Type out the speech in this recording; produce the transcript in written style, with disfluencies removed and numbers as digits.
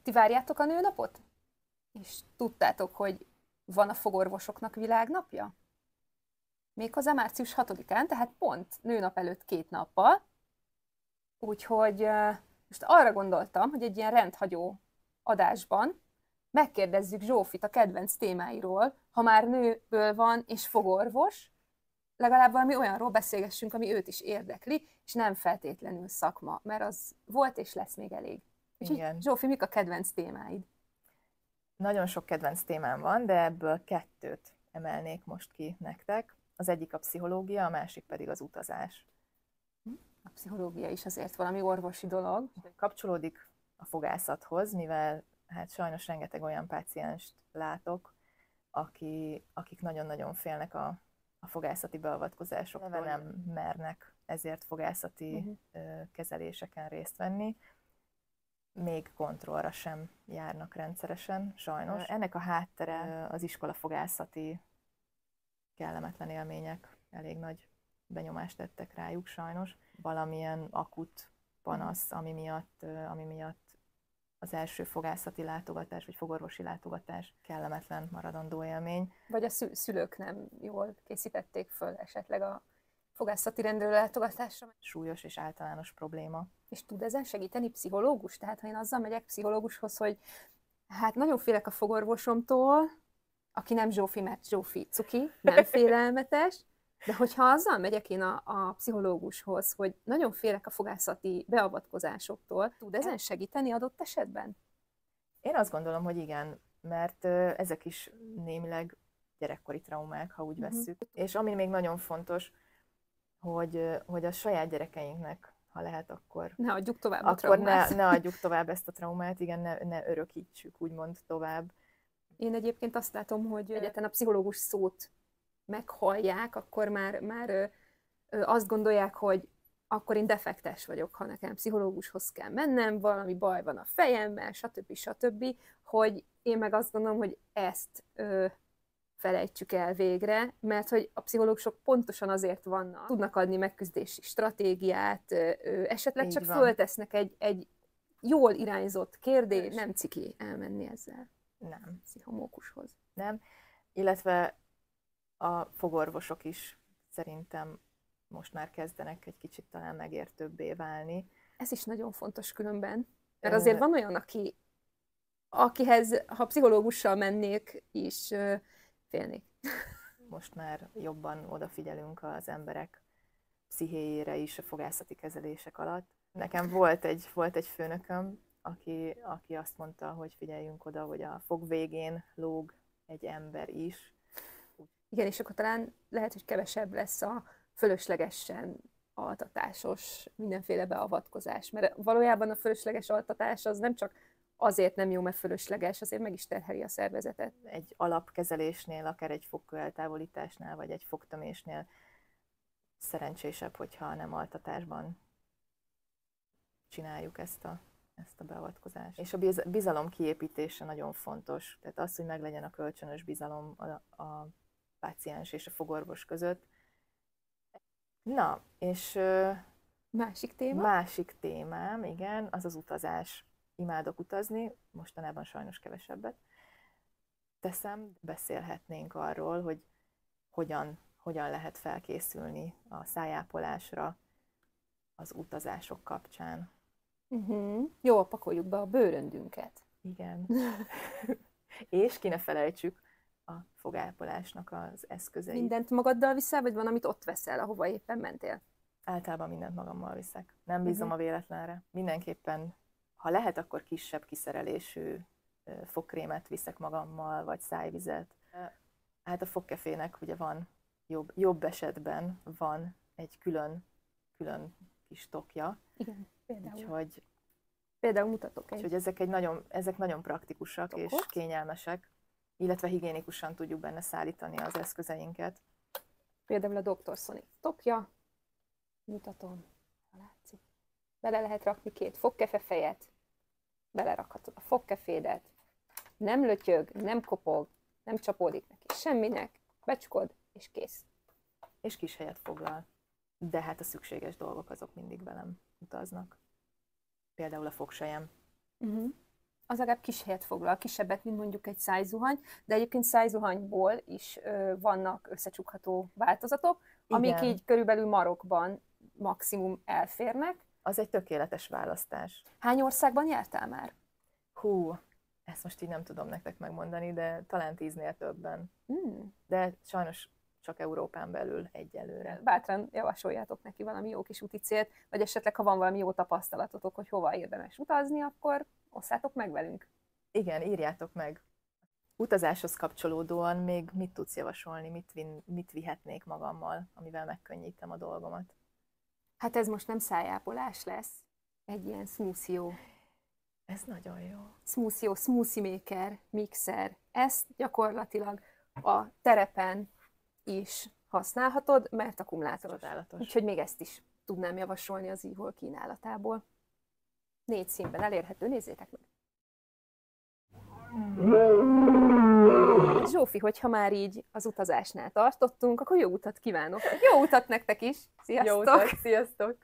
Ti várjátok a nőnapot? És tudtátok, hogy van a fogorvosoknak világnapja? Méghozzá március 6-án, tehát pont nőnap előtt 2 nappal. Úgyhogy most arra gondoltam, hogy egy ilyen rendhagyó adásban megkérdezzük Zsófit a kedvenc témáiról, ha már nőből van és fogorvos, legalább valami olyanról beszélgessünk, ami őt is érdekli, és nem feltétlenül szakma, mert az volt és lesz még elég. Úgyhogy Igen. Zsófi, mik a kedvenc témáid? Nagyon sok kedvenc témám van, de ebből 2 emelnék most ki nektek. Az egyik a pszichológia, a másik pedig az utazás. A pszichológia is azért valami orvosi dolog. Kapcsolódik a fogászathoz, mivel hát sajnos rengeteg olyan pácienst látok, akik nagyon-nagyon félnek a fogászati beavatkozásoktól, nem mernek ezért fogászati kezeléseken részt venni. Még kontrollra sem járnak rendszeresen, sajnos. Ennek a háttere az iskolafogászati kellemetlen élmények elég nagy benyomást tettek rájuk sajnos. Valamilyen akut panasz, ami miatt az első fogászati látogatás, vagy fogorvosi látogatás kellemetlen maradandó élmény. Vagy a szülők nem jól készítették föl esetleg a fogászati rendelő látogatásra. Súlyos és általános probléma. És tud ezen segíteni pszichológus? Tehát ha én azzal megyek pszichológushoz, hogy hát nagyon félek a fogorvosomtól, aki nem Zsófi, mert Zsófi cuki, nem félelmetes, de hogyha azzal megyek én a pszichológushoz, hogy nagyon félek a fogászati beavatkozásoktól, tud ezen segíteni adott esetben? Én azt gondolom, hogy igen, mert ezek is némileg gyerekkori traumák, ha úgy vesszük. És ami még nagyon fontos, hogy a saját gyerekeinknek, ha lehet, akkor ne adjuk tovább a traumát. Ne adjuk tovább ezt a traumát, igen, ne örökítsük úgymond tovább. Én egyébként azt látom, hogy egyetlen a pszichológus szót meghallják, akkor már azt gondolják, hogy akkor én defektes vagyok, ha nekem pszichológushoz kell mennem, valami baj van a fejemmel, stb. Hogy én meg azt gondolom, hogy ezt felejtsük el végre, mert hogy a pszichológusok pontosan azért vannak, tudnak adni megküzdési stratégiát, esetleg csak föltesznek egy jól irányzott kérdést, nem ciki elmenni ezzel. Nem. Pszichomókushoz. Nem, illetve a fogorvosok is szerintem most már kezdenek egy kicsit talán megértőbbé válni. Ez is nagyon fontos különben, mert azért van olyan, akihez, ha pszichológussal mennék is, félnék. Most már jobban odafigyelünk az emberek pszichéjére is a fogászati kezelések alatt. Nekem volt egy főnököm, aki azt mondta, hogy figyeljünk oda, hogy a fog végén lóg egy ember is. Igen, és akkor talán lehet, hogy kevesebb lesz a fölöslegesen altatásos mindenféle beavatkozás. Mert valójában a fölösleges altatás az nem csak azért nem jó, mert fölösleges, azért meg is terheli a szervezetet. Egy alapkezelésnél, akár egy fogkő eltávolításnál, vagy egy fogtömésnél szerencsésebb, hogyha nem altatásban csináljuk ezt a beavatkozást. És a bizalom kiépítése nagyon fontos. Tehát az, hogy meglegyen a kölcsönös bizalom a páciens és a fogorvos között. Na, és másik téma? Másik témám, igen, az az utazás. Imádok utazni, mostanában sajnos kevesebbet teszem. Beszélhetnénk arról, hogy hogyan lehet felkészülni a szájápolásra az utazások kapcsán. Jól pakoljuk be a bőröndünket. Igen. És ki ne felejtsük a fogápolásnak az eszközeit. Mindent magaddal viszel, vagy van, amit ott veszel, ahova éppen mentél? Általában mindent magammal viszek. Nem bízom a véletlenre. Mindenképpen, ha lehet, akkor kisebb kiszerelésű fogkrémet viszek magammal, vagy szájvizet. Hát a fogkefének ugye van, jobb esetben van egy külön kis tokja. Igen, például. Úgyhogy például mutatok egy. Úgyhogy ezek nagyon praktikusak tokot, és kényelmesek, illetve higiénikusan tudjuk benne szállítani az eszközeinket. Például a Dr. Sonic tokja, mutatom, ha látszik. Bele lehet rakni 2 fogkefefejet, belerakhatod a fogkefédet, nem lötyög, nem kopog, nem csapódik neki semminek, becsukod, és kész. És kis helyet foglal. De hát a szükséges dolgok azok mindig velem utaznak. Például a fogsejem. az legalább kis helyet foglal, kisebbet, mint mondjuk egy szájzuhany, de egyébként szájzuhanyból is vannak összecsukható változatok, amik így körülbelül marokban maximum elférnek. Az egy tökéletes választás. Hány országban jártál már? Hú, ezt most így nem tudom nektek megmondani, de talán 10-nél többen. De sajnos csak Európán belül egyelőre. Bátran javasoljátok neki valami jó kis úti célt, vagy esetleg, ha van valami jó tapasztalatotok, hogy hova érdemes utazni, akkor osszátok meg velünk. Igen, írjátok meg. Utazáshoz kapcsolódóan még mit tudsz javasolni, mit vihetnék magammal, amivel megkönnyítem a dolgomat? Hát ez most nem szájápolás lesz, egy ilyen smoothie. Ez nagyon jó. Smoothie maker, mixer. Ezt gyakorlatilag a terepen is használhatod, mert akkumulátoros. Csodálatos. Úgyhogy még ezt is tudnám javasolni az Evil kínálatából. 4 színben elérhető, nézzétek meg! Zsófi, hogyha már így az utazásnál tartottunk, akkor jó utat kívánok! Jó utat nektek is! Sziasztok! Jó utat, sziasztok!